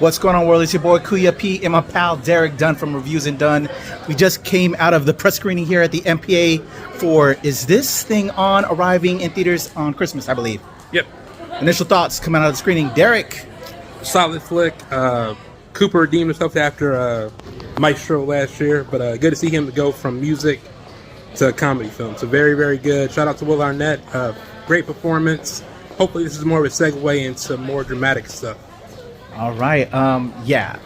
What's going on, world? It's your boy Kuya P and my pal Derek Dunn from Reviews and Done. We just came out of the press screening here at the MPA for Is This Thing On, arriving in theaters on Christmas, I believe. Yep. Initial thoughts coming out of the screening. Derek. Solid flick. Cooper redeemed himself after Maestro last year, but good to see him go from music to a comedy film. So very, very good. Shout out to Will Arnett. Great performance. Hopefully this is more of a segue into more dramatic stuff. All right. Yeah.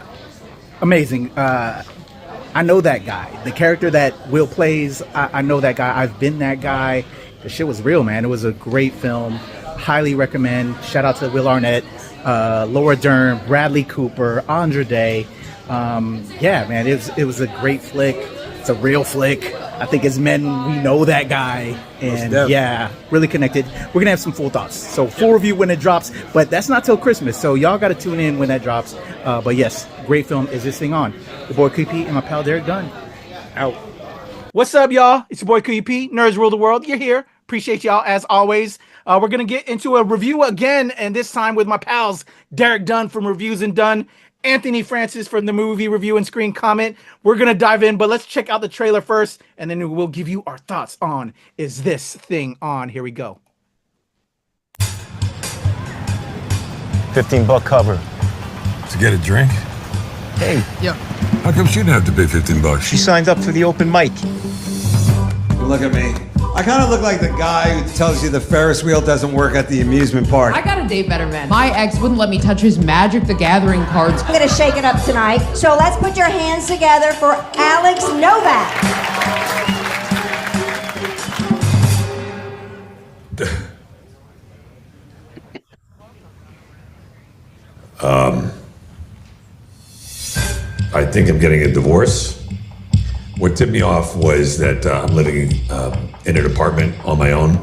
Amazing. I know that guy. The character that Will plays, I know that guy. I've been that guy. The shit was real, man. It was a great film. Highly recommend. Shout out to Will Arnett, Laura Dern, Bradley Cooper, Andra Day. Yeah, man, it was a great flick. It's a real flick. I think as men, we know that guy. And yeah, really connected. We're going to have some full thoughts. So full review when it drops, but that's not till Christmas. So y'all got to tune in when that drops. But yes, great film. Is This Thing On? The boy QP and my pal Derek Dunn. Out. What's up, y'all? It's your boy QP. Nerds rule the world. You're here. Appreciate y'all as always. We're going to get into a review again, and this time with my pals, Derek Dunn from Reviews and Done, Anthony Francis from the Movie Review and Screen Comment. We're going to dive in, but let's check out the trailer first, and then we'll give you our thoughts on Is This Thing On? Here we go. $15 cover. To get a drink? Hey. Yeah. How come she didn't have to pay $15? She signed up for the open mic. Look at me. I kind of look like the guy who tells you the Ferris wheel doesn't work at the amusement park. I gotta date better men. My ex wouldn't let me touch his Magic the Gathering cards. I'm gonna shake it up tonight. So let's put your hands together for Alex Novak. I think I'm getting a divorce. What tipped me off was that I'm living in an apartment on my own,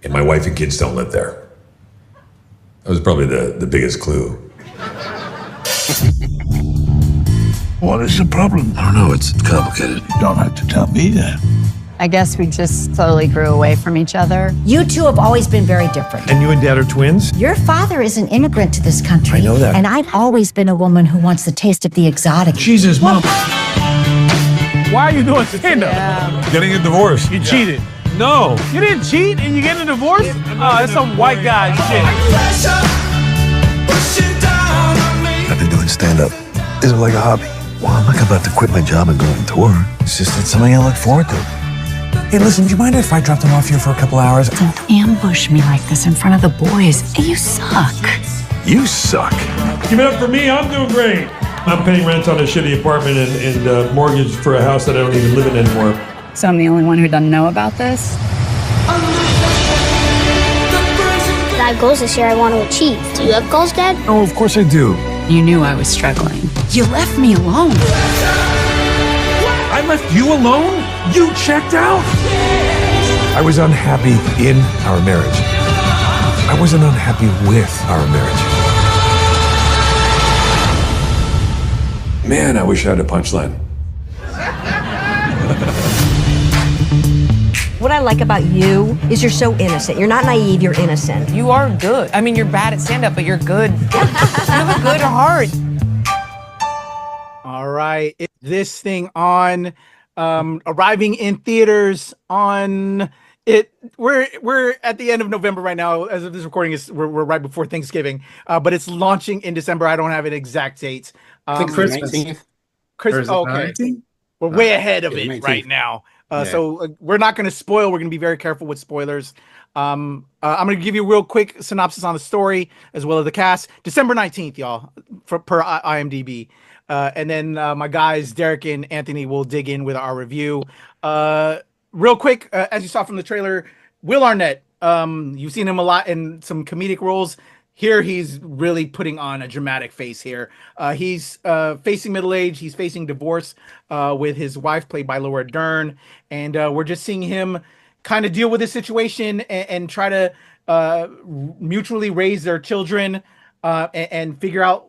and my wife and kids don't live there. That was probably the biggest clue. What is the problem? I don't know, it's complicated. You don't have to tell me that. I guess we just slowly grew away from each other. You two have always been very different. And you and Dad are twins? Your father is an immigrant to this country. I know that. And I've always been a woman who wants the taste of the exotic. Jesus, Mom. Why are you doing stand-up? Getting a divorce. You cheated. No. You didn't cheat and you getting a divorce? Oh, that's some white guy shit. I've been doing stand-up. Is it like a hobby? Well, I'm not about to quit my job and go on tour. It's just it's something I look forward to. Hey, listen, do you mind if I drop them off here for a couple hours? Don't ambush me like this in front of the boys. You suck. You suck. Give it up for me, I'm doing great. I'm paying rent on a shitty apartment and mortgage for a house that I don't even live in anymore. So I'm the only one who doesn't know about this? I have goals this year I want to achieve. Do you have goals, Dad? Oh, of course I do. You knew I was struggling. You left me alone. I left you alone? You checked out? I was unhappy in our marriage. I wasn't unhappy with our marriage. Man, I wish I had a punchline. What I like about you is you're so innocent. You're not naive, you're innocent. You are good. I mean, you're bad at stand-up, but you're good. You have a good heart. All right. Is This Thing On? Arriving in theaters on it. We're at the end of November right now. As of this recording, we're right before Thanksgiving. But it's launching in December. I don't have an exact date. I think Christmas. Christmas. Okay. We're way ahead of it right now. So we're not going to spoil. We're going to be very careful with spoilers. I'm going to give you a real quick synopsis on the story as well as the cast. December 19th, y'all, per IMDb. And then my guys, Derek and Anthony, will dig in with our review. Real quick, as you saw from the trailer, Will Arnett, you've seen him a lot in some comedic roles. Here, he's really putting on a dramatic face here. He's facing middle age. He's facing divorce with his wife, played by Laura Dern. And we're just seeing him kind of deal with this situation and try to mutually raise their children and figure out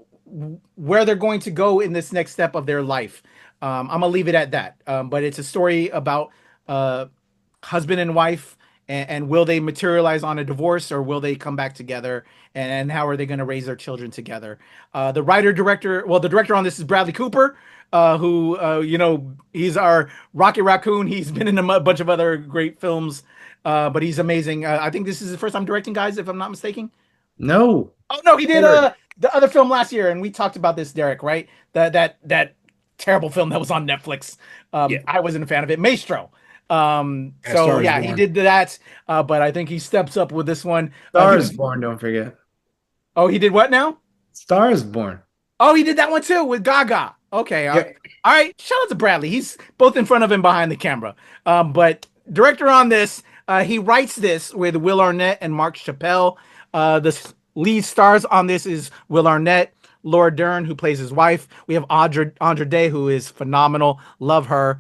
where they're going to go in this next step of their life. I'm gonna leave it at that. But it's a story about husband and wife and will they materialize on a divorce, or will they come back together, and how are they going to raise their children together? The director on this is Bradley Cooper, who he's our Rocket Raccoon. He's been in a bunch of other great films, but he's amazing. I think this is his first time directing, guys, if I'm not mistaken. No. Oh no, he did the other film last year, and we talked about this, Derek, right? That terrible film that was on Netflix. I wasn't a fan of it. Maestro. He did that, but I think he steps up with this one. Star is Born, don't forget. Oh, he did what now? Star is Born. Oh, he did that one too with Gaga. Okay, all right. Shout out to Bradley. He's both in front of and behind the camera. But director on this, he writes this with Will Arnett and Mark Chappell. The lead stars on this is Will Arnett, Laura Dern, who plays his wife. We have Andra Day, who is phenomenal. Love her.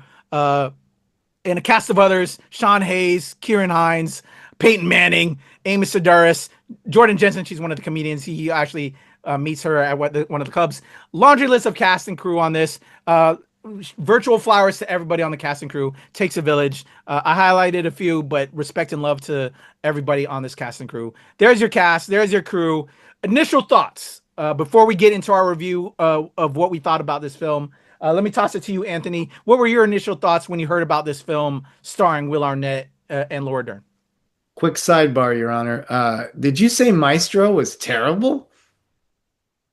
And a cast of others: Sean Hayes, Ciarán Hinds, Peyton Manning, Amy Sedaris, Jordan Jensen. She's one of the comedians. He actually meets her at one of the clubs. Laundry list of cast and crew on this. Virtual flowers to everybody on the cast and crew. Takes a village. I highlighted a few, but respect and love to everybody on this cast and crew. There's your cast. There's your crew. Initial thoughts before we get into our review of what we thought about this film. Let me toss it to you, Anthony. What were your initial thoughts when you heard about this film starring Will Arnett and Laura Dern? Quick sidebar, Your Honor. Did you say Maestro was terrible?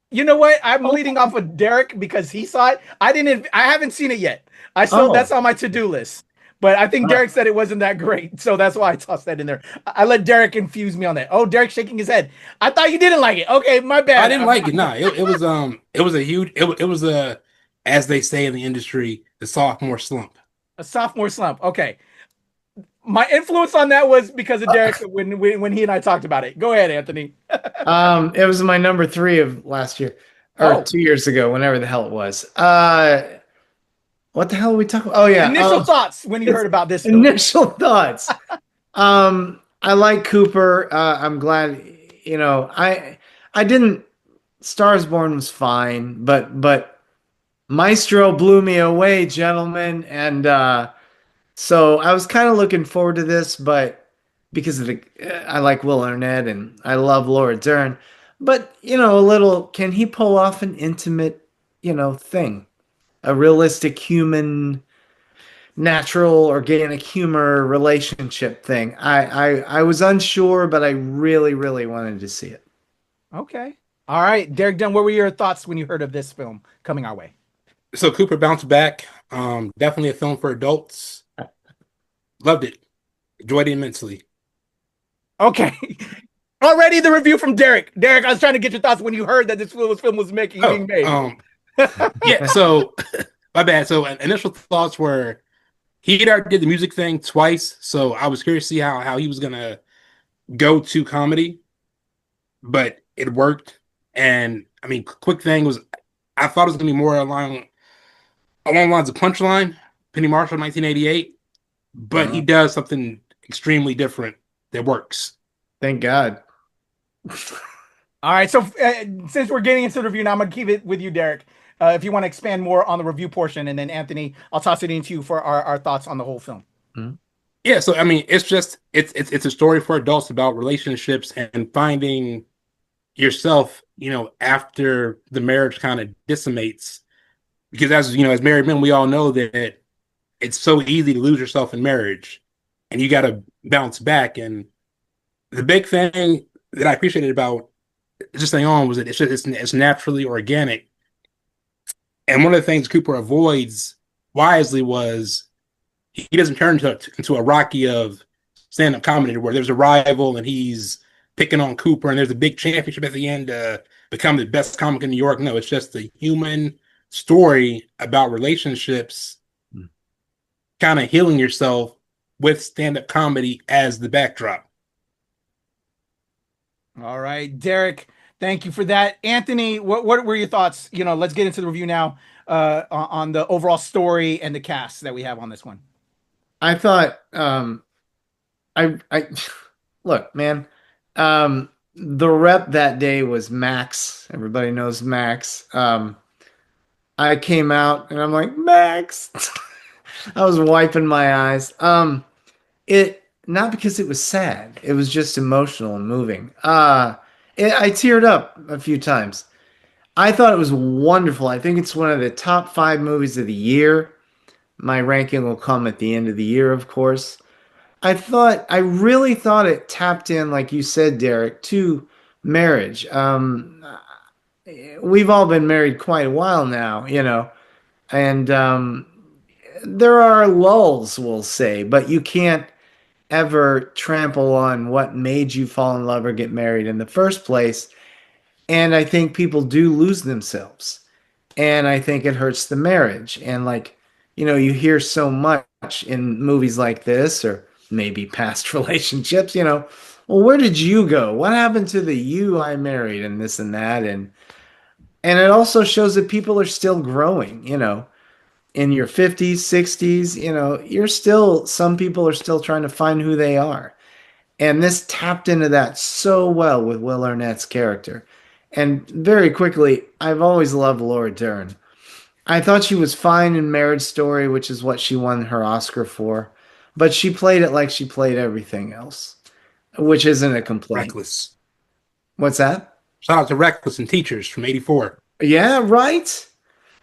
You know what? I'm leading off with Derek because he saw it. I haven't seen it yet. That's on my to-do list. But I think Derek said it wasn't that great, so that's why I tossed that in there. I let Derek infuse me on that. Oh, Derek's shaking his head. I thought you didn't like it. Okay, my bad. I didn't like it. No, it was a huge. It was a, as they say in the industry, the sophomore slump. A sophomore slump. Okay. My influence on that was because of Derek when he and I talked about it. Go ahead, Anthony. It was my number 3 of last year or 2 years ago, whenever the hell it was. What the hell are we talking about? Oh yeah. Initial thoughts when you heard about this film. Initial thoughts. I like Cooper. I'm glad, I didn't, Stars Born was fine, but Maestro blew me away, gentlemen. And, so I was kind of looking forward to this, but because of I like Will Arnett and I love Laura Dern, but can he pull off an intimate, thing, a realistic human, natural, organic humor relationship thing? I was unsure, but I really, really wanted to see it. Okay. All right. Derek Dunn, what were your thoughts when you heard of this film coming our way? So Cooper bounced back. Definitely a film for adults. Loved it. Enjoyed it immensely. Okay. Already the review from Derek. Derek, I was trying to get your thoughts when you heard that this film was being made. Yeah, so my bad. So initial thoughts were he already did the music thing twice, so I was curious to see how he was gonna go to comedy, but it worked. And I mean, quick thing was I thought it was gonna be more along the lines of Punchline, Penny Marshall, 1988. But he does something extremely different that works. Thank God. All right. So since we're getting into the review now, I'm going to keep it with you, Derek. If you want to expand more on the review portion, and then Anthony, I'll toss it into you for our thoughts on the whole film. Mm-hmm. Yeah. So, I mean, it's a story for adults about relationships and finding yourself, after the marriage kind of decimates. Because as married men, we all know that it's so easy to lose yourself in marriage, and you got to bounce back. And the big thing that I appreciated about just staying on was that it's naturally organic. And one of the things Cooper avoids wisely was he doesn't turn into a Rocky of stand-up comedy where there's a rival and he's picking on Cooper and there's a big championship at the end to become the best comic in New York. No, it's just a human story about relationships, kind of healing yourself with stand-up comedy as the backdrop. All right, Derek, thank you for that. Anthony, what were your thoughts? Let's get into the review now on the overall story and the cast that we have on this one. I thought, I look, man, the rep that day was Max. Everybody knows Max. I came out and I'm like, Max. I was wiping my eyes. not because it was sad. It was just emotional and moving. I teared up a few times. I thought it was wonderful. I think it's one of the top 5 movies of the year. My ranking will come at the end of the year, of course. I really thought it tapped in, like you said, Derek, to marriage. We've all been married quite a while now, and there are lulls, we'll say, but you can't ever trample on what made you fall in love or get married in the first place. And I think people do lose themselves. And I think it hurts the marriage. And you hear so much in movies like this, or maybe past relationships, well, where did you go? What happened to the you I married and this and that? And it also shows that people are still growing, in your 50s, 60s, some people are still trying to find who they are. And this tapped into that so well with Will Arnett's character. And very quickly, I've always loved Laura Dern. I thought she was fine in Marriage Story, which is what she won her Oscar for. But she played it like she played everything else, which isn't a complaint. Reckless. What's that? Shout out to Reckless and Teachers from '84. Yeah, right?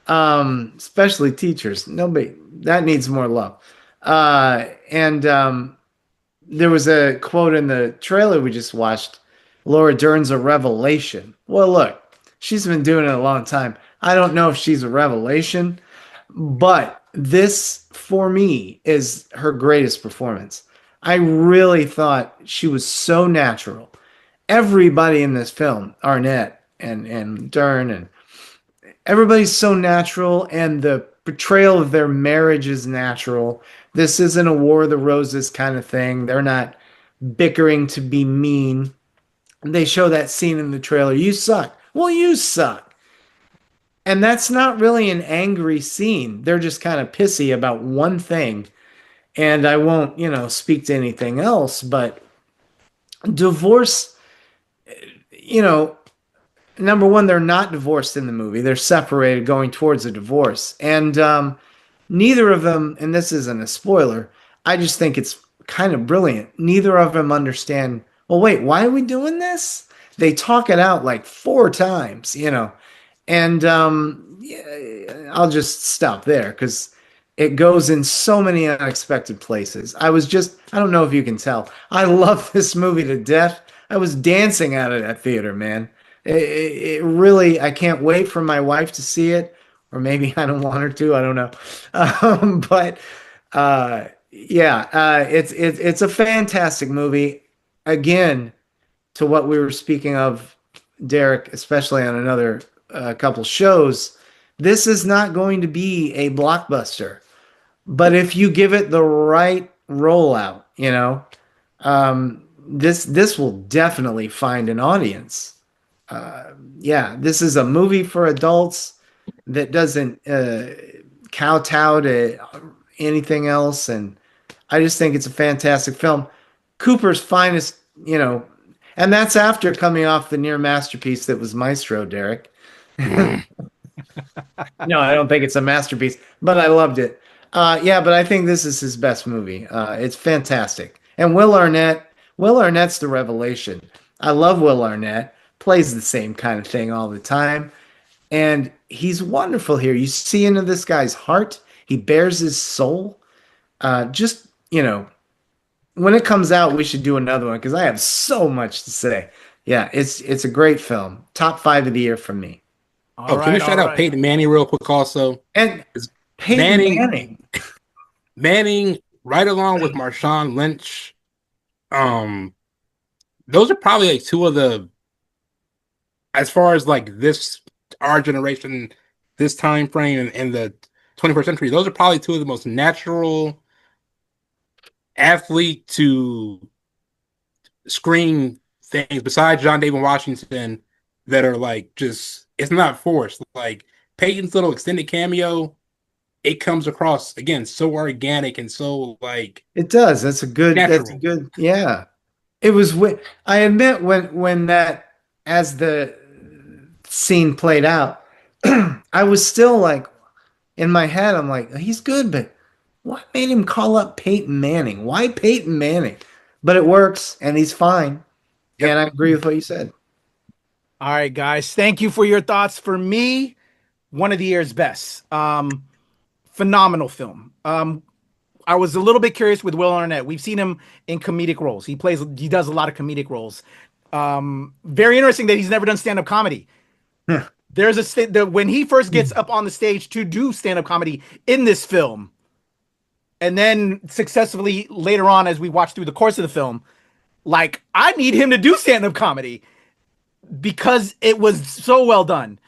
Especially Teachers. Nobody, that needs more love. And there was a quote in the trailer we just watched. Laura Dern's a revelation. Well, look, she's been doing it a long time. I don't know if she's a revelation, but this, for me, is her greatest performance. I really thought she was so natural. Everybody in this film, Arnett and Dern, and everybody's so natural, and the portrayal of their marriage is natural. This isn't a War of the Roses kind of thing. They're not bickering to be mean. They show that scene in the trailer. You suck. Well, you suck. And that's not really an angry scene. They're just kind of pissy about one thing. And I won't, speak to anything else, but divorce, number one, they're not divorced in the movie. They're separated going towards a divorce. And neither of them, and this isn't a spoiler, I just think it's kind of brilliant. Neither of them understand, well, wait, why are we doing this? They talk it out like 4 times, and I'll just stop there because it goes in so many unexpected places. I don't know if you can tell. I love this movie to death. I was dancing out of that theater, man. It really, I can't wait for my wife to see it, or maybe I don't want her to. I don't know. It's a fantastic movie. Again, to what we were speaking of, Derek, especially on another couple shows, this is not going to be a blockbuster. But if you give it the right rollout, this will definitely find an audience. This is a movie for adults that doesn't kowtow to anything else, and I just think it's a fantastic film. Cooper's finest, and that's after coming off the near masterpiece that was Maestro, Derek. No, I don't think it's a masterpiece, but I loved it. But I think this is his best movie. It's fantastic. And Will Arnett's the revelation. I love Will Arnett. Plays the same kind of thing all the time. And he's wonderful here. You see into this guy's heart. He bears his soul. When it comes out, we should do another one because I have so much to say. Yeah, it's a great film. Top 5 of the year from me. Can we shout out Peyton Manning real quick also? And Peyton Manning. Manning, right along with Marshawn Lynch. Those are probably like 2 of the, as far as like this, our generation, this time frame in the 21st century, those are probably 2 of the most natural athlete to screen things besides John David Washington that are like just, it's not forced. Like Peyton's little extended cameo, it comes across again so organic and so like it does. That's a good. Yeah. It was. I admit when that, as the scene played out, I was still like in my head. I'm like, he's good, but what made him call up Peyton Manning? Why Peyton Manning? but it works, and he's fine. And I agree with what you said. All right, guys. Thank you for your thoughts. For me, one of the year's best. Phenomenal film. I was a little bit curious with Will Arnett. We've seen him in comedic roles. He does a lot of comedic roles. Very interesting that he's never done stand-up comedy. There's when he first gets up on the stage to do stand-up comedy in this film, and then successfully later on as we watch through the course of the film, like, I need him to do stand-up comedy because it was so well done.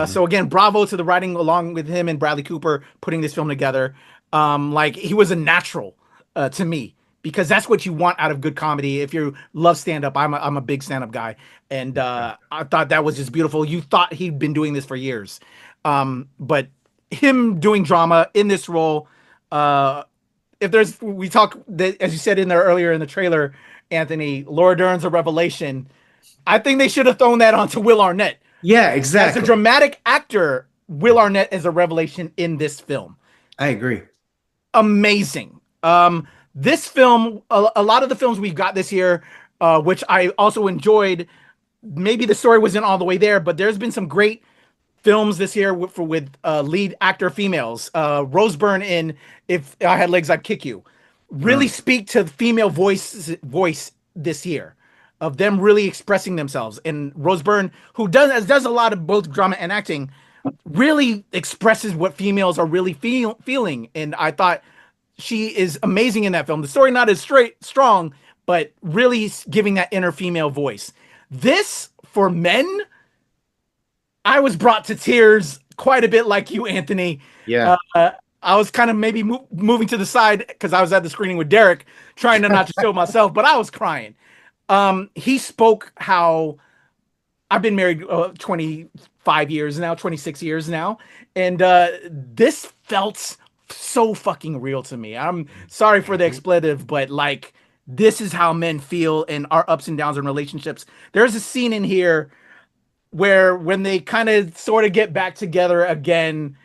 So again, bravo to the writing along with him and Bradley Cooper putting this film together. Like, he was a natural to me, because that's what you want out of good comedy. If you love stand-up, I'm a big stand-up guy. And I thought that was just beautiful. You thought he'd been doing this for years. But him doing drama in this role, we talk, as you said in there earlier in the trailer, Anthony, Laura Dern's a revelation. I think they should have thrown that onto Will Arnett. Yeah, exactly. As a dramatic actor, Will Arnett is a revelation in this film. I agree. Amazing. This film, a lot of the films we've got this year, which I also enjoyed, maybe the story wasn't all the way there, but there's been some great films this year with lead actor females. Rose Byrne in If I Had Legs, I'd Kick You. Really speak to the female voice this year, of them really expressing themselves. And Rose Byrne, who does a lot of both drama and acting, really expresses what females are really feeling. And I thought she is amazing in that film. The story not as strong, but really giving that inner female voice. This, for men, I was brought to tears quite a bit, like you, Anthony. Yeah. I was kind of maybe moving to the side because I was at the screening with Derek, trying to not to show myself, but I was crying. He spoke how I've been married 25 years now, 26 years now, and this felt so fucking real to me. I'm sorry for the expletive, but like, this is how men feel in our ups and downs in relationships. There's a scene in here where when they kind of sort of get back together again,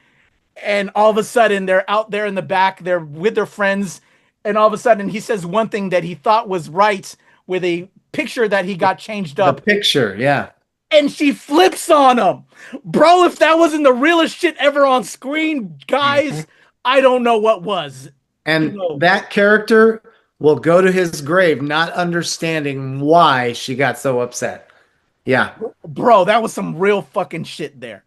and all of a sudden they're out there in the back, they're with their friends, and all of a sudden he says one thing that he thought was right with a picture that he got changed up. The picture, yeah. And she flips on him. Bro, if that wasn't the realest shit ever on screen, guys, I don't know what was. And that character will go to his grave not understanding why she got so upset. Yeah. Bro, that was some real fucking shit there.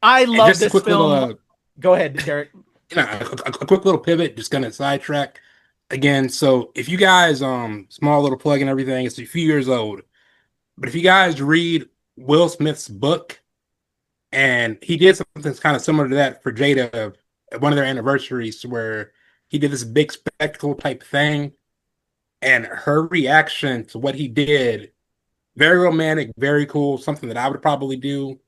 I love this film. Go ahead, Derek. A quick little pivot, just kind of sidetrack again. So if you guys, small little plug and everything, it's a few years old. But if you guys read Will Smith's book, and he did something kind of similar to that for Jada at one of their anniversaries, where he did this big spectacle type thing, and her reaction to what he did, very romantic, very cool, something that I would probably do.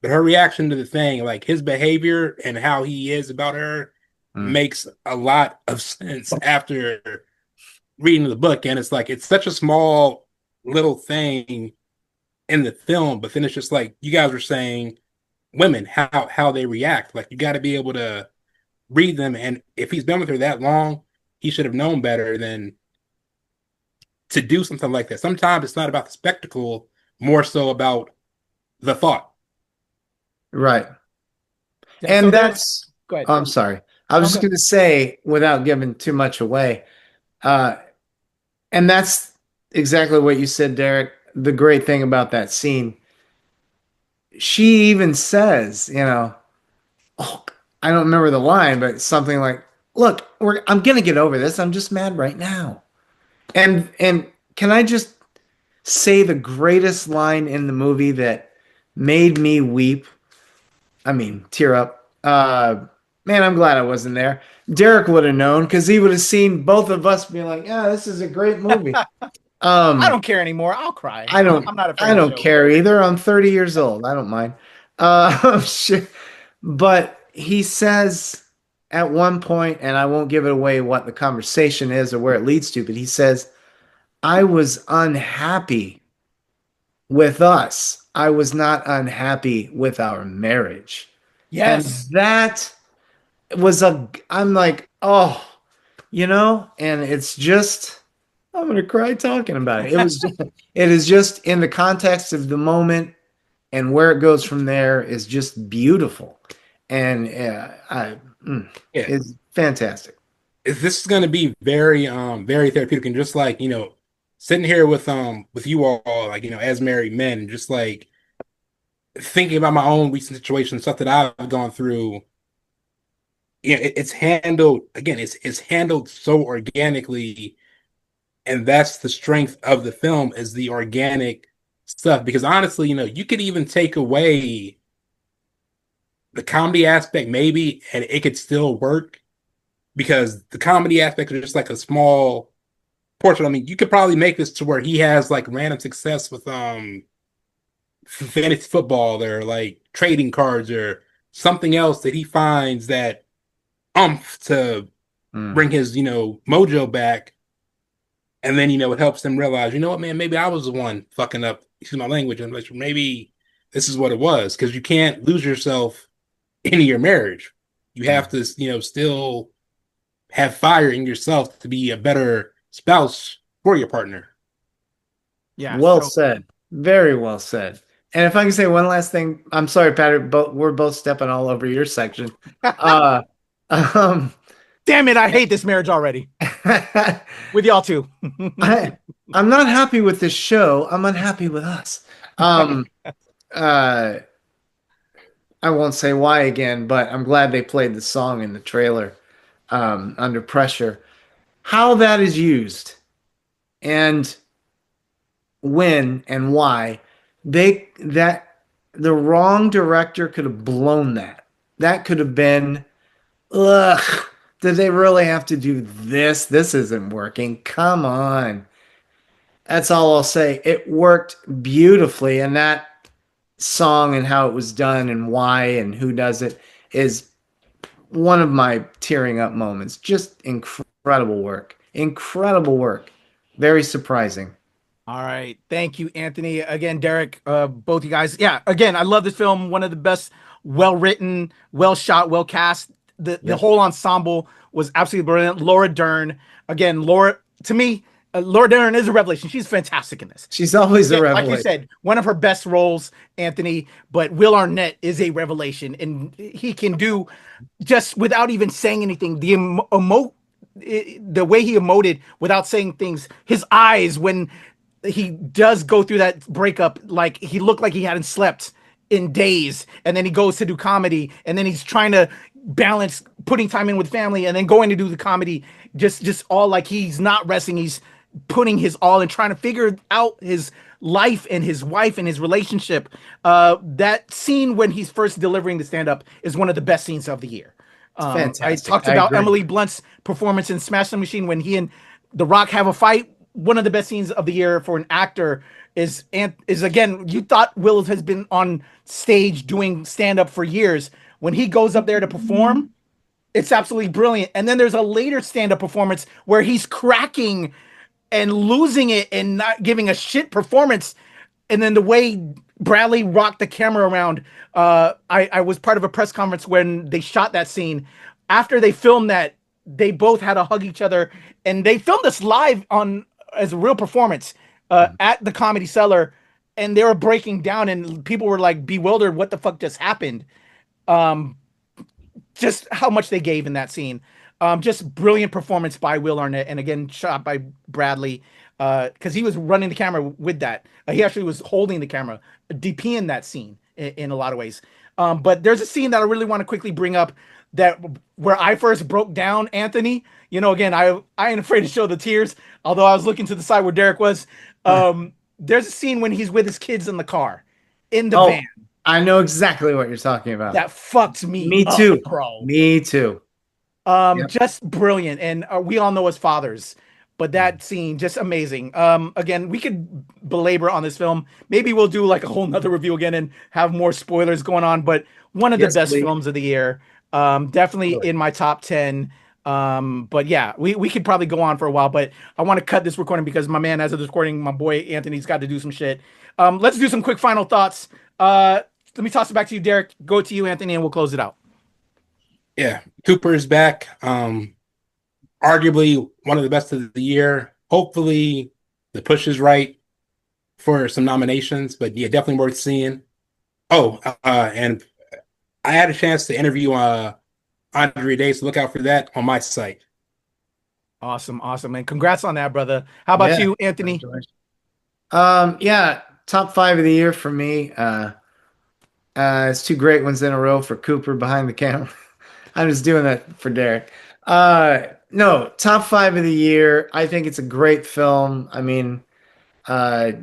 But her reaction to the thing, like his behavior and how he is about her, makes a lot of sense after reading the book. And it's like, it's such a small little thing in the film, but then it's just like you guys were saying, women, how they react. Like, you got to be able to read them. And if he's been with her that long, he should have known better than to do something like that. Sometimes it's not about the spectacle, more so about the thought. Right. Yeah, And so that's, go ahead. I'm sorry. I was just going to say, without giving too much away, and that's exactly what you said, Derek. The great thing about that scene, she even says, I don't remember the line, but something like, look, I'm going to get over this. I'm just mad right now. And can I just say the greatest line in the movie that made me weep? I mean, tear up. Man, I'm glad I wasn't there. Derek would have known, because he would have seen both of us being like, "Yeah, this is a great movie." I don't care anymore. I'll cry. I'm not afraid. I don't care either. I'm 30 years old. I don't mind. Shit. But he says at one point, and I won't give it away what the conversation is or where it leads to, but he says, "I was unhappy with us. I was not unhappy with our marriage." Yes. And that was I'm like, and it's just, I'm gonna cry talking about it. It is just in the context of the moment and where it goes from there is just beautiful, and Yeah, it's fantastic. this is going to be very very therapeutic, and just like sitting here with you all, like as married men, and just like thinking about my own recent situation, stuff that I've gone through. It's handled again. It's handled so organically, and that's the strength of the film, is the organic stuff. Because honestly, you could even take away the comedy aspect, maybe, and it could still work, because the comedy aspect is just like a small portion. I mean, you could probably make this to where he has like random success with fantasy football, or like trading cards, or something else that he finds that to bring his mojo back. And then it helps them realize, what, man, maybe I was the one fucking up, excuse my language, and maybe this is what it was. Because you can't lose yourself in your marriage. You have to still have fire in yourself to be a better spouse for your partner. Yeah. Well said. Very well said. And if I can say one last thing, I'm sorry, Patrick, but we're both stepping all over your section. Damn it, I hate this marriage already. With y'all too. I'm not happy with this show. I'm unhappy with us. I won't say why again, but I'm glad they played the song in the trailer, Under Pressure. How that is used and when and why the wrong director could have blown that. That could have been, ugh, did they really have to do this? This isn't working. Come on. That's all I'll say. It worked beautifully, and that song and how it was done and why and who does it is one of my tearing up moments. Just incredible work. Incredible work. Very surprising. All right. Thank you, Anthony. Again, Derek, both you guys. Yeah, again, I love this film. One of the best, well-written, well-shot, well-cast. The whole ensemble was absolutely brilliant. Laura Dern. Again, to me, Laura Dern is a revelation. She's fantastic in this. She's always a revelation. Like you said, one of her best roles, Anthony, but Will Arnett is a revelation, and he can do, just without even saying anything, the way he emoted without saying things, his eyes when he does go through that breakup, like he looked like he hadn't slept in days, and then he goes to do comedy, and then he's trying to balance putting time in with family and then going to do the comedy, just all like he's not resting, he's putting his all and trying to figure out his life and his wife and his relationship. That scene when he's first delivering the stand-up is one of the best scenes of the year. Fantastic. I talked about Emily Blunt's performance in Smash the Machine when he and The Rock have a fight. One of the best scenes of the year for an actor is again, you thought Will has been on stage doing stand-up for years. When he goes up there to perform, it's absolutely brilliant. And then there's a later stand-up performance where he's cracking and losing it and not giving a shit performance. And then the way Bradley rocked the camera around, I was part of a press conference when they shot that scene. After they filmed that, they both had to hug each other, and they filmed this live as a real performance at the Comedy Cellar, and they were breaking down, and people were like bewildered, what the fuck just happened? Just how much they gave in that scene. Just brilliant performance by Will Arnett, and again shot by Bradley, because he was running the camera with that. He actually was holding the camera, DPing that scene in a lot of ways. But there's a scene that I really want to quickly bring up where I first broke down, Anthony. Again, I ain't afraid to show the tears, although I was looking to the side where Derek was. There's a scene when he's with his kids in the car, in the van. I know exactly what you're talking about. That fucked me. Me up, too, bro. Me too. Just brilliant, and we all know as fathers, but that scene just amazing. Again, we could belabor on this film. Maybe we'll do like a whole nother review again and have more spoilers going on. But one of the best films of the year. Definitely in my top 10. But yeah, we could probably go on for a while, but I want to cut this recording because my man, as of this recording, my boy Anthony's got to do some shit. Let's do some quick final thoughts. Let me toss it back to you, Derek. Go to you, Anthony, and we'll close it out. Yeah, Cooper is back. Arguably one of the best of the year. hopefully the push is right for some nominations, but yeah, definitely worth seeing. Oh, and I had a chance to interview Andra today, so look out for that on my site. Awesome, and congrats on that, brother. How about you, Anthony? Yeah, top 5 of the year for me. It's 2 great ones in a row for Cooper behind the camera. I'm just doing that for Derek. No, top 5 of the year. I think it's a great film. I mean, I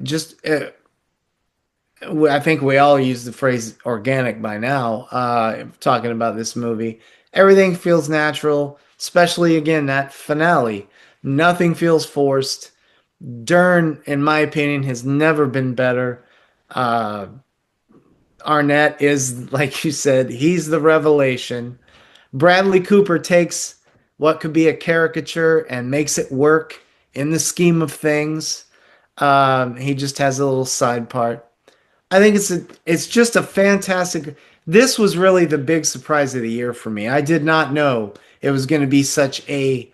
think we all use the phrase organic by now, talking about this movie. Everything feels natural, especially, again, that finale. Nothing feels forced. Dern, in my opinion, has never been better. Arnett is, like you said, he's the revelation. Bradley Cooper takes what could be a caricature and makes it work in the scheme of things. He just has a little side part. I think it's just a fantastic. This was really the big surprise of the year for me. I did not know it was going to be such a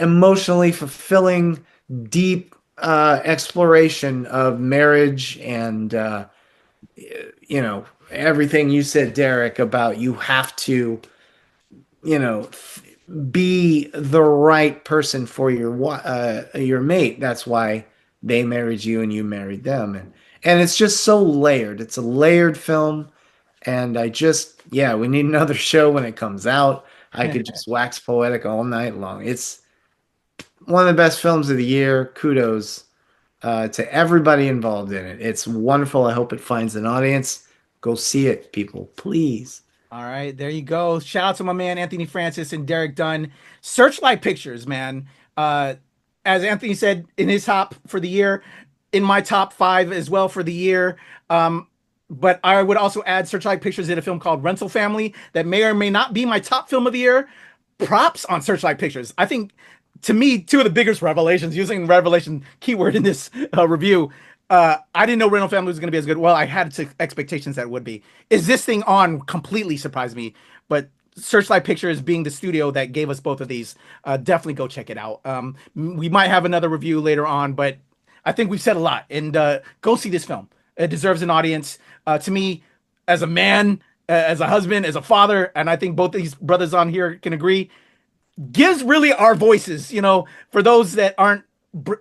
emotionally fulfilling, deep exploration of marriage and everything you said, Derek, about you have to be the right person for your mate. That's why they married you and you married them, and it's just so layered. It's a layered film, and we need another show when it comes out. I could just wax poetic all night long. It's one of the best films of the year. Kudos to everybody involved in it. It's wonderful. I hope it finds an audience. Go see it, people, please. All right, there you go. Shout out to my man Anthony Francis and Derek Dunn. Searchlight Pictures, man. As Anthony said in his top for the year, in my top 5 as well for the year. But I would also add Searchlight Pictures did a film called Rental Family that may or may not be my top film of the year. Props on Searchlight Pictures. I think, to me, 2 of the biggest revelations, using revelation keyword in this review. I didn't know Rental Family was going to be as good. Well, I had expectations that it would be. Is this thing on completely surprised me. But Searchlight Pictures being the studio that gave us both of these, definitely go check it out. We might have another review later on, but I think we've said a lot. And go see this film. It deserves an audience. To me, as a man, as a husband, as a father, and I think both these brothers on here can agree, gives really our voices, for those that aren't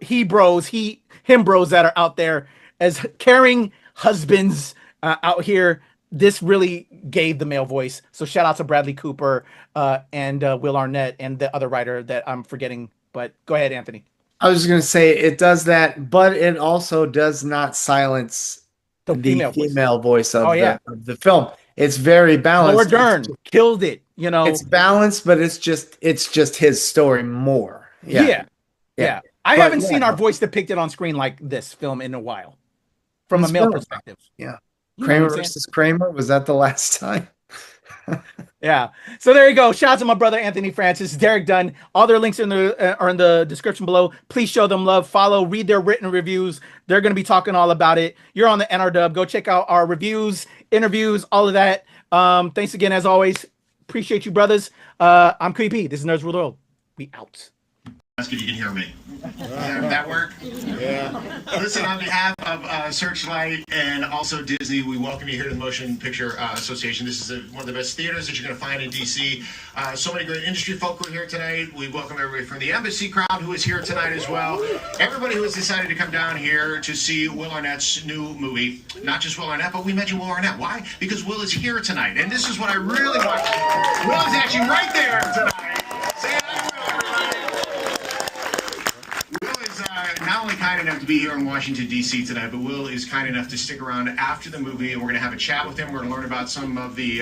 him bros that are out there as caring husbands out here. This really gave the male voice. So shout out to Bradley Cooper and Will Arnett and the other writer that I'm forgetting. But go ahead, Anthony. I was just going to say it does that, but it also does not silence the female voice of the film. It's very balanced. Laura Dern killed it. It's balanced, but it's just his story more. Yeah. I haven't seen our voice depicted on screen like this film in a while, from a male perspective. Yeah, Kramer versus Kramer, was that the last time? Yeah. So there you go. Shout out to my brother Anthony Francis, Derek Dunn. All their links are in the description below. Please show them love. Follow, read their written reviews. They're going to be talking all about it. You're on the NRW. Go check out our reviews, interviews, all of that. Thanks again, as always. Appreciate you, brothers. I'm Creepy. This is Nerds Rule the World. We out. Ask if you can hear me. That work? Yeah. Listen, on behalf of Searchlight and also Disney, we welcome you here to the Motion Picture Association. This is one of the best theaters that you're going to find in DC. So many great industry folk who are here tonight. We welcome everybody from the Embassy crowd who is here tonight as well. Everybody who has decided to come down here to see Will Arnett's new movie. Not just Will Arnett, but we mentioned Will Arnett. Why? Because Will is here tonight. And this is what I really want. Will is actually right there tonight. Say hi, Will, everybody. Will is not only kind enough to be here in Washington, D.C. tonight, but Will is kind enough to stick around after the movie, and we're going to have a chat with him. We're going to learn about some of the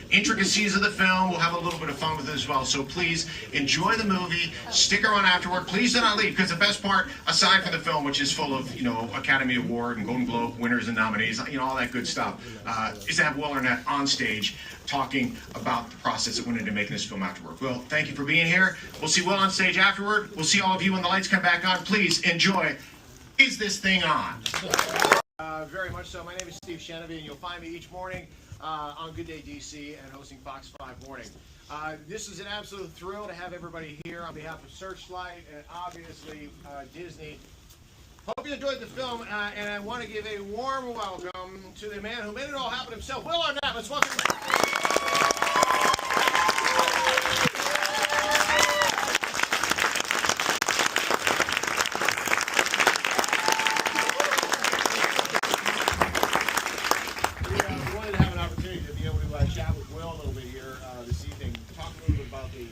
intricacies of the film. We'll have a little bit of fun with it as well. So please enjoy the movie. Stick around afterward. Please do not leave, because the best part, aside from the film, which is full of, Academy Award and Golden Globe winners and nominees, all that good stuff, is to have Will Arnett on stage talking about the process that went into making this film afterward. Will, thank you for being here. We'll see Will on stage afterward. We'll see all of you when the lights come back on. Please enjoy Is This Thing On? Very much so. My name is Steve Shenevy, and you'll find me each morning on Good Day DC and hosting Fox 5 Morning. This is an absolute thrill to have everybody here on behalf of Searchlight and obviously Disney. Hope you enjoyed the film, and I want to give a warm welcome to the man who made it all happen himself, Will Arnett. Let's welcome him. We wanted to have an opportunity to be able to chat with Will a little bit here this evening, talk a little bit about the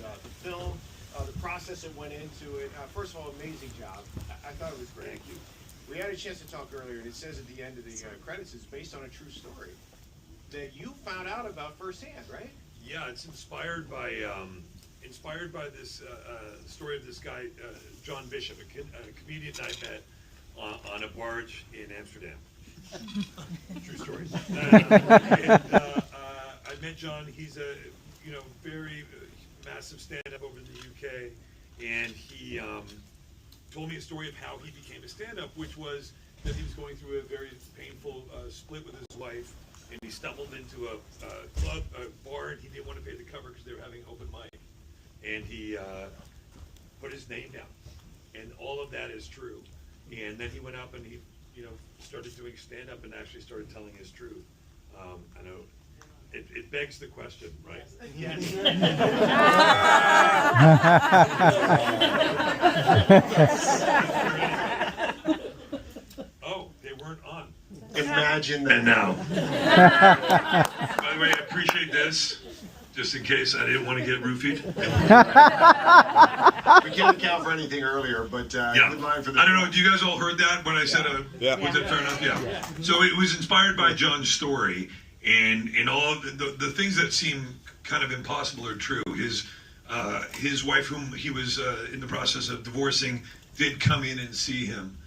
film, the process that went into it. First of all, amazing job. I thought it was great. Thank you. We had a chance to talk earlier, and it says at the end of the credits it's based on a true story that you found out about firsthand, right? Yeah, it's inspired by this story of this guy, John Bishop, a comedian I met on a barge in Amsterdam. True story. I met John. He's a very massive stand-up over in the UK, and he told me a story of how he became a stand-up, which was that he was going through a very painful split with his wife, and he stumbled into a bar, and he didn't want to pay the cover because they were having open mic, and he put his name down, and all of that is true. And then he went up and he started doing stand-up and actually started telling his truth. I know it begs the question, right? Yes. Oh, they weren't on. Imagine that. And now. By the way, I appreciate this, just in case I didn't want to get roofied. We can't account for anything earlier, but good line for the I don't know, you guys all heard that when I said was that fair enough? Yeah. So it was inspired by John's story, and all of the things that seem kind of impossible are true. His wife, whom he was in the process of divorcing, did come in and see him,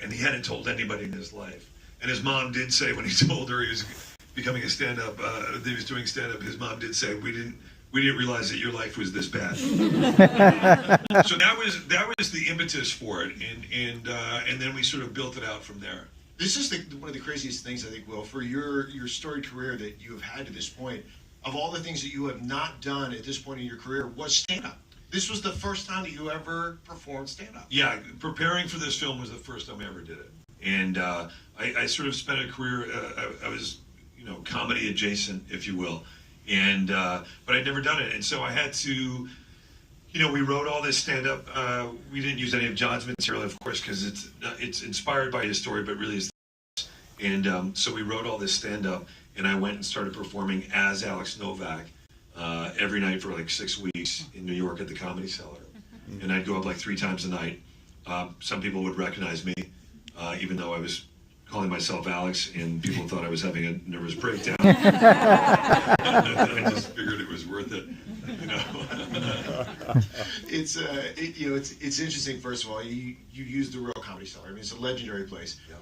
and he hadn't told anybody in his life. And his mom did say, when he told her he was becoming a stand-up, that he was doing stand-up, his mom did say, we didn't realize that your life was this bad. So that was the impetus for it, and then we sort of built it out from there. This is one of the craziest things, I think, Will, for your storied career that you have had to this point. Of all the things that you have not done at this point in your career was stand-up. This was the first time that you ever performed stand-up. Yeah, preparing for this film was the first time I ever did it. And I sort of spent a career, I was, comedy adjacent, if you will. And but I'd never done it. And so I had to, we wrote all this stand-up. We didn't use any of John's material, of course, because it's inspired by his story, but really is. And so we wrote all this stand-up, and I went and started performing as Alex Novak every night for like 6 weeks in New York at the Comedy Cellar. And I'd go up like 3 times a night. Some people would recognize me, even though I was calling myself Alex, and people thought I was having a nervous breakdown. I just figured it was worth it, It's interesting. First of all, you used the real Comedy Cellar. I mean, it's a legendary place. Yeah.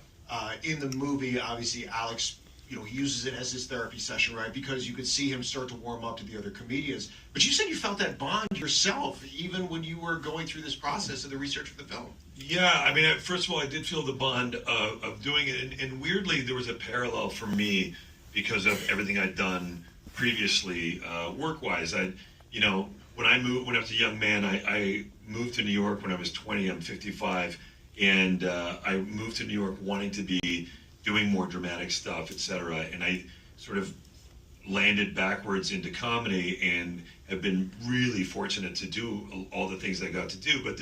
In the movie, obviously, Alex, he uses it as his therapy session, right? Because you could see him start to warm up to the other comedians. But you said you felt that bond yourself, even when you were going through this process of the research for the film. Yeah, I mean, first of all, I did feel the bond of doing it, and weirdly, there was a parallel for me because of everything I'd done previously, work-wise. When I was a young man, I moved to New York when I was 20. I'm 55, and I moved to New York wanting to be doing more dramatic stuff, etc. And I sort of landed backwards into comedy, and have been really fortunate to do all the things I got to do. But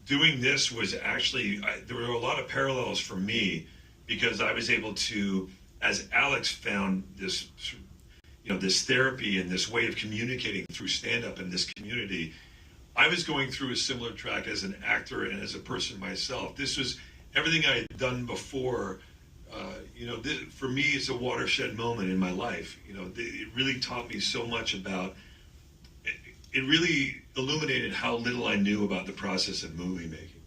doing this was actually, there were a lot of parallels for me, because I was able to, as Alex found this, this therapy and this way of communicating through stand-up in this community, I was going through a similar track as an actor and as a person myself. This was everything I had done before. For me, it's a watershed moment in my life. It really taught me so much about. It really illuminated how little I knew about the process of movie making,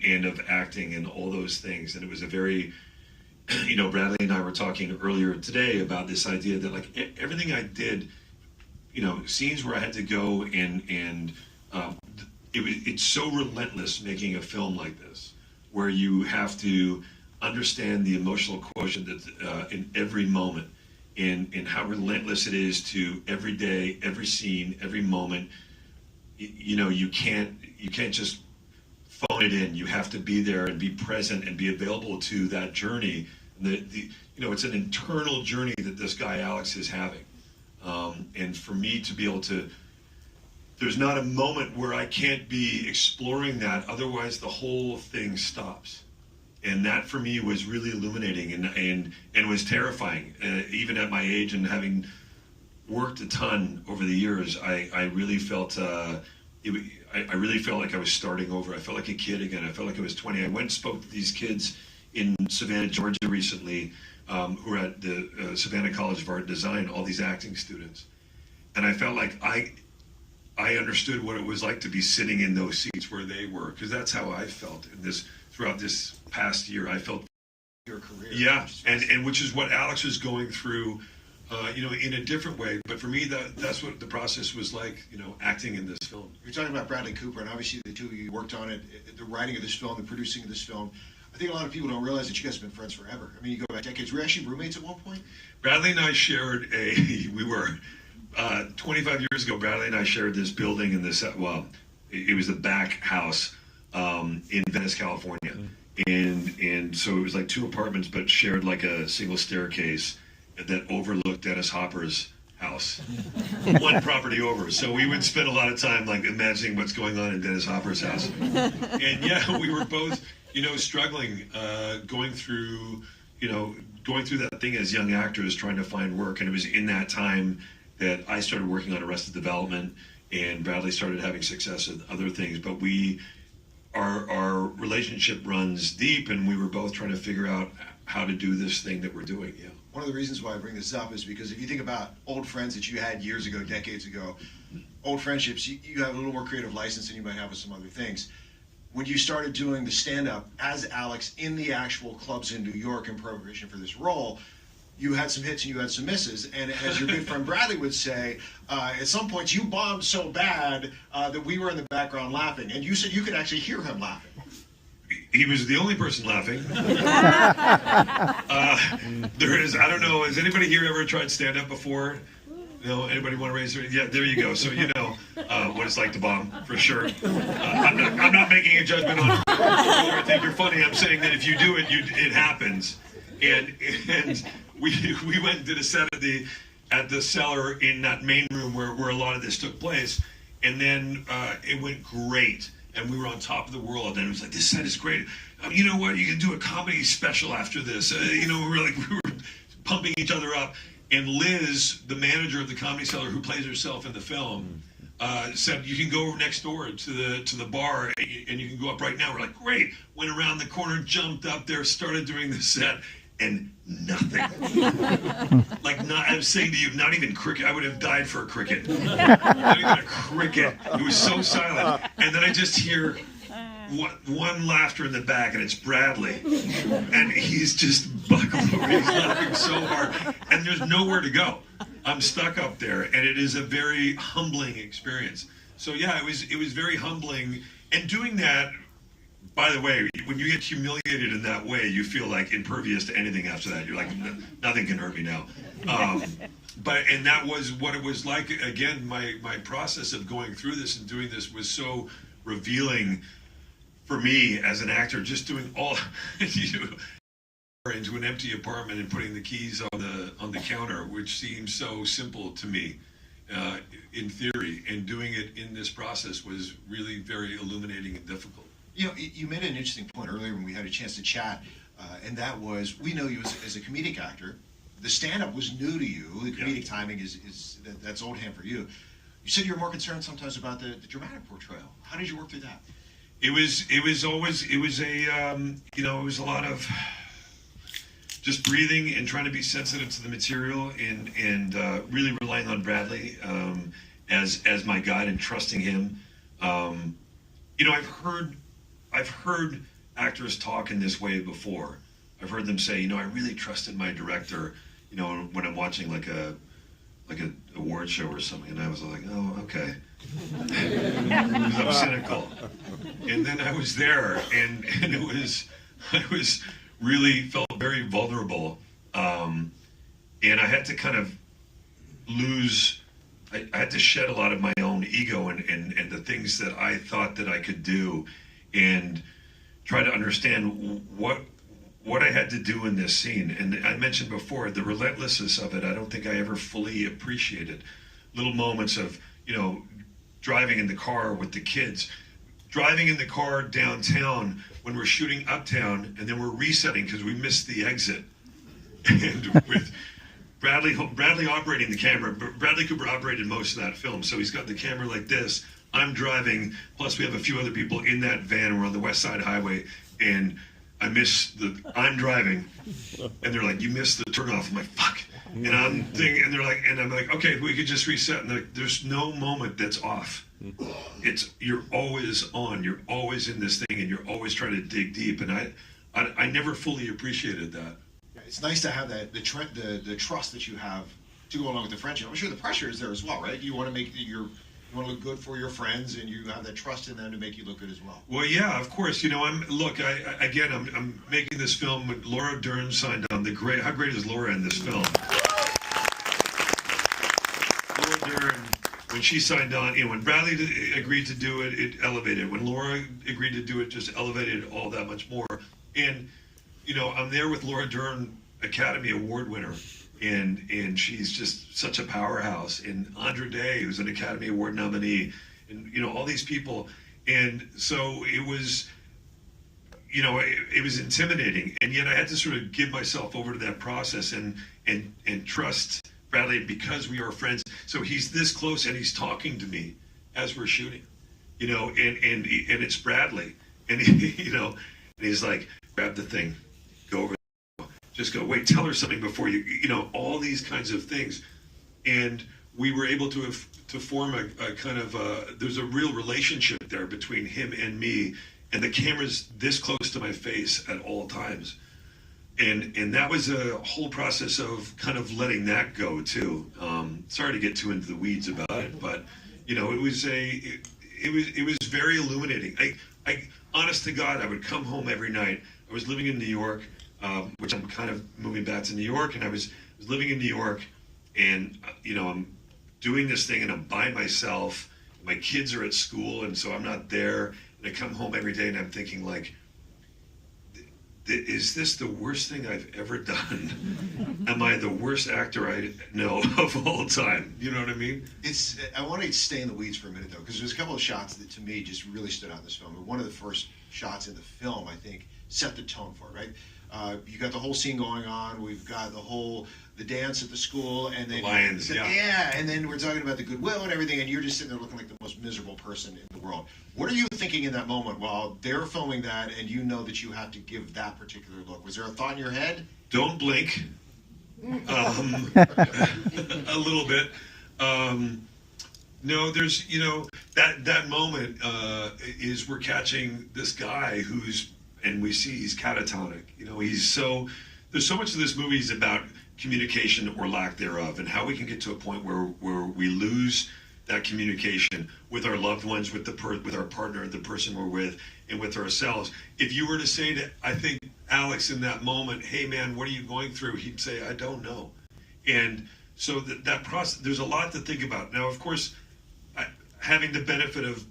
and of acting and all those things. And it was a very, Bradley and I were talking earlier today about this idea that like everything I did, scenes where I had to go and it's so relentless making a film like this, where you have to understand the emotional quotient that's in every moment, and how relentless it is to every day, every scene, every moment. You know, you can't just phone it in. You have to be there and be present and be available to that journey. You know, it's an internal journey that this guy Alex is having, and for me to be able to, there's not a moment where I can't be exploring that. Otherwise, the whole thing stops. And that for me was really illuminating and was terrifying. Even at my age and having worked a ton over the years, I really felt I really felt like I was starting over. I felt like a kid again. I felt like I was 20. I went and spoke to these kids in Savannah, Georgia recently, who are at the Savannah College of Art and Design, all these acting students. And I felt like I understood what it was like to be sitting in those seats where they were, because that's how I felt in this throughout this past year. I felt Your career. yeah, and which is what Alex was going through, you know, in a different way. But for me, that's what the process was like, you know, acting in this film. You're talking about Bradley Cooper, and obviously the two of you worked on it, the writing of this film, the producing of this film. I think a lot of people don't realize that you guys have been friends forever. I mean, you go back decades. Were you actually roommates at one point? Bradley and I shared we were 25 years ago. Bradley and I shared this building in this. Well, it was the back house in Venice, California, and so it was like two apartments, but shared like a single staircase that overlooked Dennis Hopper's house, one property over. So we would spend a lot of time like imagining what's going on in Dennis Hopper's house, and yeah, we were both, you know, struggling, going through that thing as young actors trying to find work. And it was in that time that I started working on Arrested Development, and Bradley started having success with other things. But our relationship runs deep, and we were both trying to figure out how to do this thing that we're doing. Yeah. One of the reasons why I bring this up is because if you think about old friends that you had years ago, decades ago, old friendships, you have a little more creative license than you might have with some other things. When you started doing the stand-up as Alex in the actual clubs in New York in preparation for this role, you had some hits and you had some misses. And as your good friend Bradley would say, at some points you bombed so bad that we were in the background laughing. And you said you could actually hear him laughing. He was the only person laughing. There is, I don't know, has anybody here ever tried stand-up before? No, anybody want to raise their hand? Yeah, there you go. So you know what it's like to bomb, for sure. I'm not making a judgment on whether I think you're funny. I'm saying that if you do it, it happens. And we went and did a set at the cellar in that main room where a lot of this took place. And then it went great. And we were on top of the world. And it was like, this set is great. You know what? You can do a comedy special after this. You know, we were pumping each other up. And Liz, the manager of the Comedy Cellar, who plays herself in the film, said, you can go next door to the bar and you can go up right now. We're like, great. Went around the corner, jumped up there, started doing the set, and nothing. I was saying to you, not even cricket. I would have died for a cricket. Not even a cricket. It was so silent. And then I just hear one laughter in the back, and it's Bradley, and he's just buckled over. He's laughing so hard, and there's nowhere to go. I'm stuck up there, and it is a very humbling experience. So yeah, it was very humbling, and doing that. By the way, when you get humiliated in that way, you feel like impervious to anything after that. You're like, nothing can hurt me now. And that was what it was like. Again, my process of going through this and doing this was so revealing for me as an actor, just doing all into an empty apartment and putting the keys on the counter, which seems so simple to me in theory, and doing it in this process was really very illuminating and difficult. You know, you made an interesting point earlier when we had a chance to chat, and that was, we know you as a comedic actor. The stand-up was new to you. The comedic timing that's old hand for you. You said you were more concerned sometimes about the dramatic portrayal. How did you work through that? It was a lot of just breathing and trying to be sensitive to the material and really relying on Bradley as my guide and trusting him. You know, I've heard actors talk in this way before. I've heard them say, you know, I really trusted my director, you know, when I'm watching like a award show or something, and I was like, oh, okay. Because I'm cynical. And then I was there, and I was really felt very vulnerable. And I had to kind of lose, I had to shed a lot of my own ego and the things that I thought that I could do, and try to understand what I had to do in this scene. And I mentioned before, the relentlessness of it, I don't think I ever fully appreciated. Little moments of, driving in the car with the kids, driving in the car downtown when we're shooting uptown, and then we're resetting because we missed the exit. And with Bradley operating the camera, Bradley Cooper operated most of that film, so he's got the camera like this. I'm driving, plus we have a few other people in that van. We're on the West Side Highway, and I'm driving, and they're like, you missed the turnoff. I'm like, fuck. And I'm like, okay, we could just reset. And there's no moment that's off. You're always on. You're always in this thing, and you're always trying to dig deep. And I never fully appreciated that. It's nice to have that the trust that you have to go along with the friendship. I'm sure the pressure is there as well, right? You want to you want to look good for your friends, and you have that trust in them to make you look good as well. Well, yeah, of course. I'm making this film with Laura Dern signed on. How great is Laura in this film? Laura Dern, when she signed on, when Bradley agreed to do it, it elevated. When Laura agreed to do it, just elevated it all that much more. And I'm there with Laura Dern, Academy Award winner. And she's just such a powerhouse. And Andra Day, who's an Academy Award nominee, and all these people. And so it was, it was intimidating. And yet I had to sort of give myself over to that process and trust Bradley because we are friends. So he's this close, and he's talking to me as we're shooting, and it's Bradley, and and he's like, grab the thing, go over. Just go, wait, tell her something before all these kinds of things. And we were able to form a kind of, there's a real relationship there between him and me, and the camera's this close to my face at all times. And that was a whole process of kind of letting that go too. Sorry to get too into the weeds about it, but it was very illuminating. I honest to God, I would come home every night. I was living in New York, which I'm kind of moving back to New York, and I was living in New York, and I'm doing this thing, and I'm by myself. My kids are at school, and so I'm not there. And I come home every day, and I'm thinking, like, is this the worst thing I've ever done? Am I the worst actor I know of all time? You know what I mean? I want to stay in the weeds for a minute, though, because there's a couple of shots that, to me, just really stood out in this film. And one of the first shots in the film, I think, set the tone for it, right? You got the whole scene going on. We've got the dance at the school, and then the lions, yeah, and then we're talking about the goodwill and everything, and you're just sitting there looking like the most miserable person in the world. What are you thinking in that moment while they're filming that, and you know that you have to give that particular look? Was there a thought in your head? Don't blink. A little bit. No, there's that moment is we're catching this guy and we see he's catatonic. There's so much of this movie is about communication or lack thereof, and how we can get to a point where we lose that communication with our loved ones, with our partner, the person we're with, and with ourselves. If you were to say to, I think, Alex in that moment, hey man, what are you going through? He'd say, I don't know. And so that process, there's a lot to think about. Now, of course, having the benefit of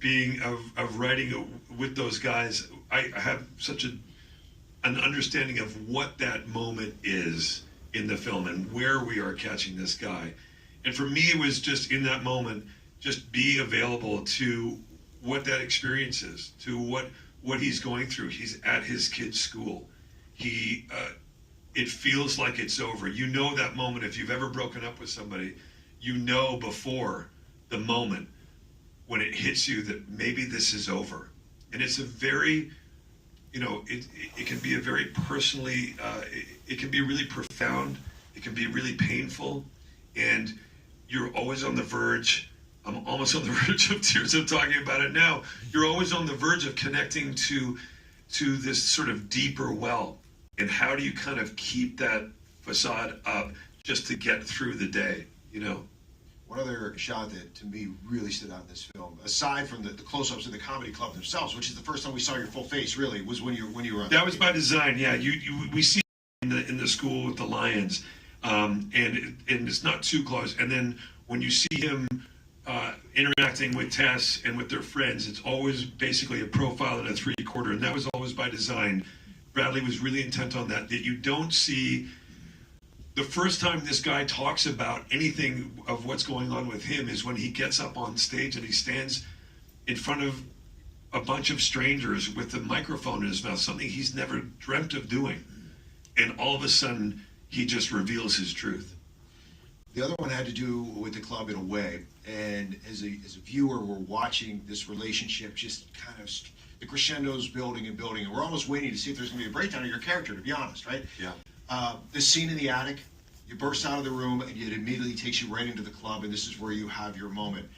writing with those guys, I have such an understanding of what that moment is in the film and where we are catching this guy. And for me, it was just in that moment, just be available to what that experience is, to what he's going through. He's at his kid's school. It feels like it's over. That moment, if you've ever broken up with somebody, before the moment when it hits you that maybe this is over. And it's a very, it can be a very personally, it can be really profound. It can be really painful. And you're always on the verge. I'm almost on the verge of tears of talking about it now. You're always on the verge of connecting to this sort of deeper well. And how do you kind of keep that facade up just to get through the day, One other shot that to me really stood out in this film, aside from the close-ups of the comedy club themselves, which is the first time we saw your full face, really, was when you were on. That was by design, yeah. We see in the school with the lions. and it's not too close. And then when you see him interacting with Tess and with their friends, it's always basically a profile and a 3/4, and that was always by design. Bradley was really intent on that you don't see. The first time this guy talks about anything of what's going on with him is when he gets up on stage and he stands in front of a bunch of strangers with a microphone in his mouth, something he's never dreamt of doing. And all of a sudden, he just reveals his truth. The other one had to do with the club in a way. And as a viewer, we're watching this relationship just kind of, the crescendo's building and building. And we're almost waiting to see if there's going to be a breakdown of your character, to be honest, right? Yeah. The scene in the attic, you burst out of the room and it immediately takes you right into the club, and this is where you have your moment.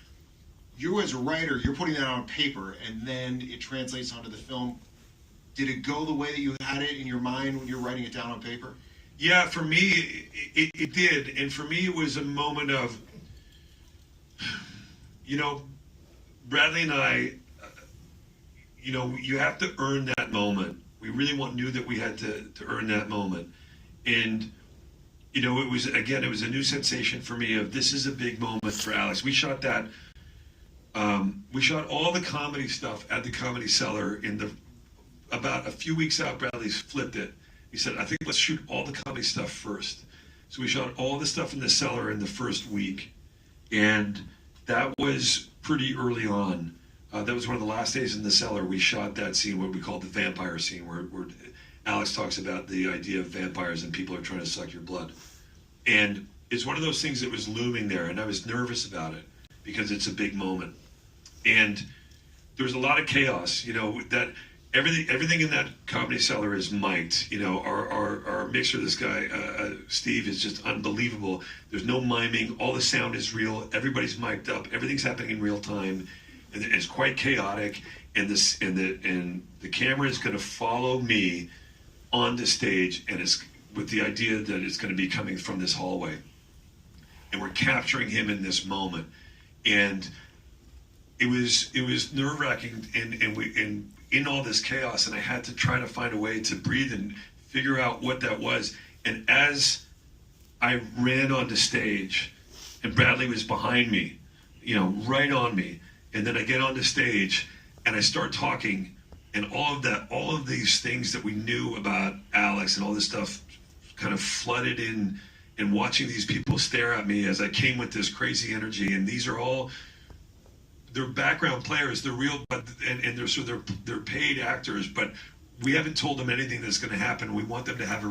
You as a writer, you're putting that on paper and then it translates onto the film. Did it go the way that you had it in your mind when you're writing it down on paper? Yeah, for me, it did. And for me, it was a moment of, Bradley and I, you have to earn that moment. We really knew that we had to earn that moment. And, it was a new sensation for me of, this is a big moment for Alex. We shot that. We shot all the comedy stuff at the Comedy Cellar about a few weeks out. Bradley's flipped it. He said, I think let's shoot all the comedy stuff first. So we shot all the stuff in the cellar in the first week. And that was pretty early on. That was one of the last days in the cellar. We shot that scene, what we called the vampire scene, where Alex talks about the idea of vampires and people are trying to suck your blood. And it's one of those things that was looming there, and I was nervous about it because it's a big moment. And there was a lot of chaos, that everything in that Comedy Cellar is mic'd. Our mixer, this guy, Steve, is just unbelievable. There's no miming. All the sound is real. Everybody's mic'd up. Everything's happening in real time. And it's quite chaotic. And the camera is going to follow me on the stage, and it's with the idea that it's going to be coming from this hallway. And we're capturing him in this moment. And it was nerve-wracking and in all this chaos, and I had to try to find a way to breathe and figure out what that was. And as I ran onto stage, and Bradley was behind me, right on me, and then I get onto stage and I start talking, and all of these things that we knew about Alex and all this stuff kind of flooded in, and watching these people stare at me as I came with this crazy energy. And these are all, they're background players, they're real, but they're paid actors, but we haven't told them anything that's going to happen. We want them to have a.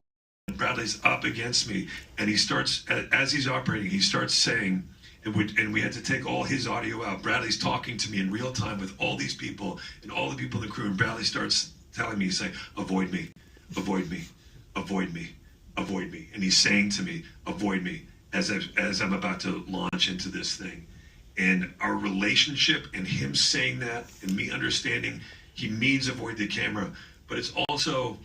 Bradley's up against me, and he starts, as he's operating, he starts saying, and we had to take all his audio out. Bradley's talking to me in real time with all these people and all the people in the crew, and Bradley starts telling me, he's saying, avoid me, avoid me, avoid me, avoid me, and he's saying to me, avoid me, as I'm about to launch into this thing. And our relationship and him saying that and me understanding he means avoid the camera, but it's also,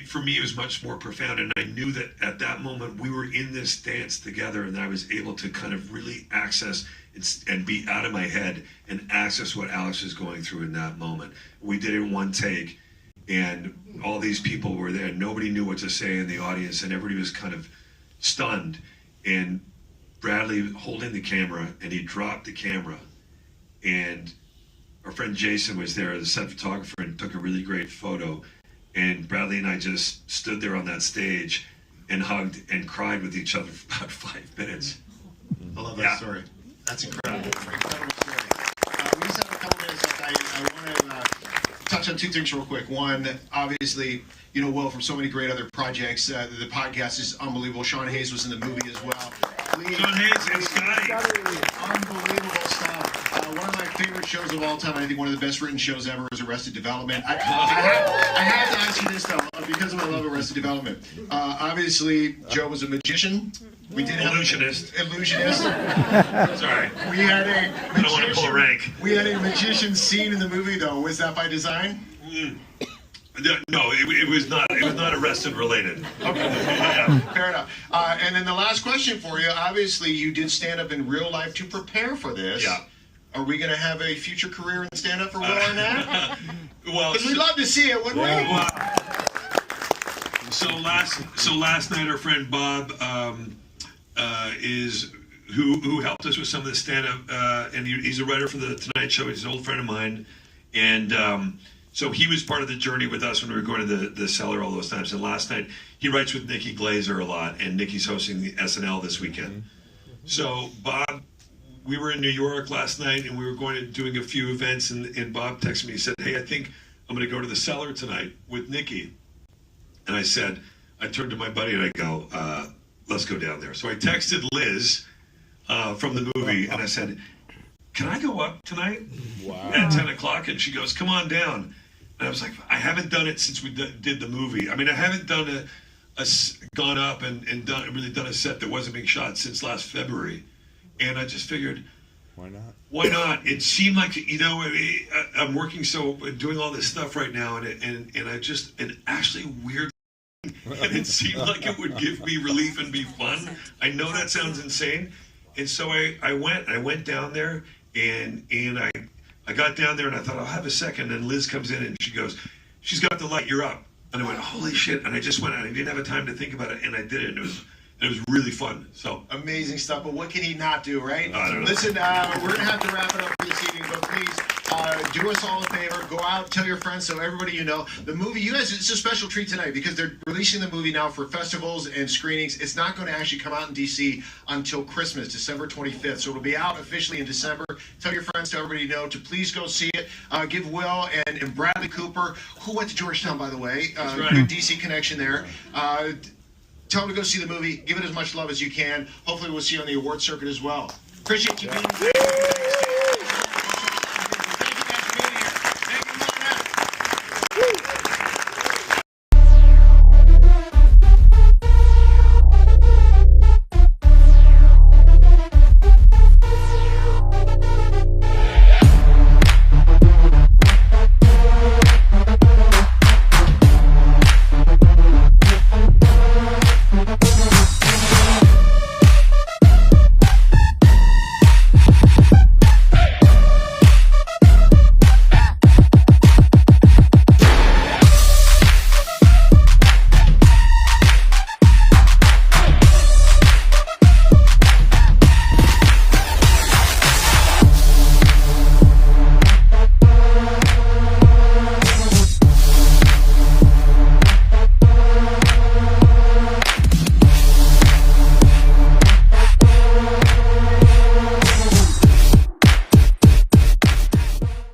for me, it was much more profound. And I knew that at that moment we were in this dance together, and I was able to kind of really access and be out of my head and access what Alex was going through in that moment. We did it in one take, and all these people were there. Nobody knew what to say in the audience, and everybody was kind of stunned. And Bradley holding the camera, and he dropped the camera, and our friend Jason was there, the set photographer, and took a really great photo. And Bradley and I just stood there on that stage and hugged and cried with each other for about 5 minutes. I love that story. That's incredible. Incredible story. We just have a couple minutes left. I want to touch on two things real quick. One, obviously, Will from so many great other projects. The podcast is unbelievable. Sean Hayes was in the movie as well. Sean Hayes and Scotty. Unbelievable stuff. One of my favorite shows of all time, I think one of the best written shows ever, is Arrested Development. I have to ask you this, though, because of my love of Arrested Development. Obviously, Joe was a magician. We did illusionist. Sorry. We had a magician. I don't want to pull a rank. We had a magician scene in the movie, though. Was that by design? No, it was not. It was not Arrested related. Okay. Yeah. Fair enough. And then the last question for you. Obviously, you did stand up in real life to prepare for this. Yeah. Are we going to have a future career in stand up for Will Arnett? Well, because we'd love to see it, wouldn't we? Well, So last night, our friend Bob who helped us with some of the stand-up, and he's a writer for the Tonight Show. He's an old friend of mine, and so he was part of the journey with us when we were going to the cellar all those times. And last night, he writes with Nikki Glazer a lot, and Nikki's hosting the SNL this weekend. So Bob, we were in New York last night, and we were doing a few events, and Bob texted me. He said, "Hey, I think I'm going to go to the cellar tonight with Nikki." And I turned to my buddy and I go, "Let's go down there." So I texted Liz from the movie, and I said, "Can I go up tonight at 10 o'clock?" And she goes, "Come on down." And I was like, I haven't done it since we did the movie. I mean, I haven't done gone up and really done a set that wasn't being shot since last February. And I just figured, why not? Why not? It seemed like, I'm working doing all this stuff right now, and actually weird. And it seemed like it would give me relief and be fun. I know that sounds insane. And so I went down there, and I got down there, and I thought, I'll have a second. And Liz comes in, and she goes, "She's got the light, you're up." And I went, holy shit. And I just went, and I didn't have a time to think about it, and I did it. And it was really fun. So amazing stuff. But what can he not do, right? I don't know. Listen, we're going to have to wrap it up for this evening, but please do us all a favor. Go out, tell your friends, so everybody you know. The movie, you guys, it's a special treat tonight because they're releasing the movie now for festivals and screenings. It's not going to actually come out in D.C. until Christmas, December 25th. So it'll be out officially in December. Tell your friends, tell everybody you know to please go see it. Give Will and Bradley Cooper, who went to Georgetown, by the way. That's right. Good D.C. connection there. Tell them to go see the movie. Give it as much love as you can. Hopefully we'll see you on the award circuit as well. Appreciate you being here.